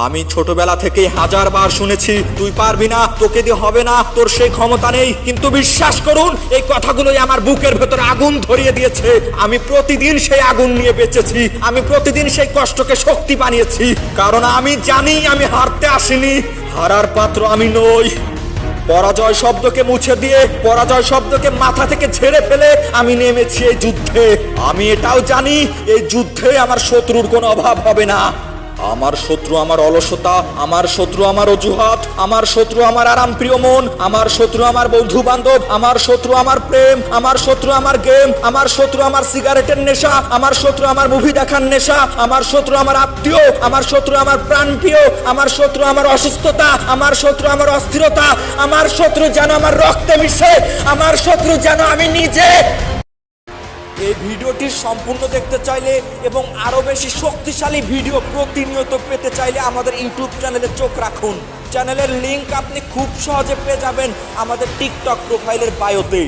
আমি ছোটবেলা থেকেই হাজারবার শুনেছি তুই পারবি না, তোকে দিয়ে হবে না, তোর সেই ক্ষমতা নেই। কিন্তু বিশ্বাস করুন, এই কথাগুলোই আমার বুকের ভেতরে আগুন ধরিয়ে দিয়েছে। আমি প্রতিদিন সেই আগুন নিয়ে বেঁচেছি, আমি প্রতিদিন সেই কষ্টকে শক্তি বানিয়েছি। কারণ আমি জানি আমি হারতে আসিনি, হারার পাত্র আমি নই। পরাজয় শব্দকে মুছে দিয়ে, পরাজয় শব্দকে মাথা থেকে ঝেড়ে ফেলে আমি নেমেছি এই যুদ্ধে। আমি এটাও জানি এই যুদ্ধে আমার শত্রুর কোনো অভাব হবে না। আমার শত্রু আমার অলসতা, আমার শত্রু আমার অজুহাত, আমার শত্রু আমার আরাম প্রিয় মন, আমার শত্রু আমার বন্ধু বান্ধব, আমার শত্রু আমার প্রেম, আমার শত্রু আমার গেম, আমার শত্রু আমার সিগারেটের নেশা, আমার শত্রু আমার মুভি দেখার নেশা, আমার শত্রু আমার আত্মীয়, আমার শত্রু আমার প্রাণপ্রিয়, আমার শত্রু আমার অসুস্থতা, আমার শত্রু আমার অস্থিরতা, আমার শত্রু যেন আমার রক্তে মিশে, আমার শত্রু যেন আমি নিজে। এই ভিডিওটি সম্পূর্ণ দেখতে চাইলে এবং আরো বেশি শক্তিশালী ভিডিও প্রতিনিয়ত পেতে চাইলে আমাদের ইউটিউব চ্যানেলে চোখ রাখুন। চ্যানেলের লিংক আপনি খুব সহজে পেয়ে যাবেন আমাদের টিকটক প্রোফাইলের বায়োতে।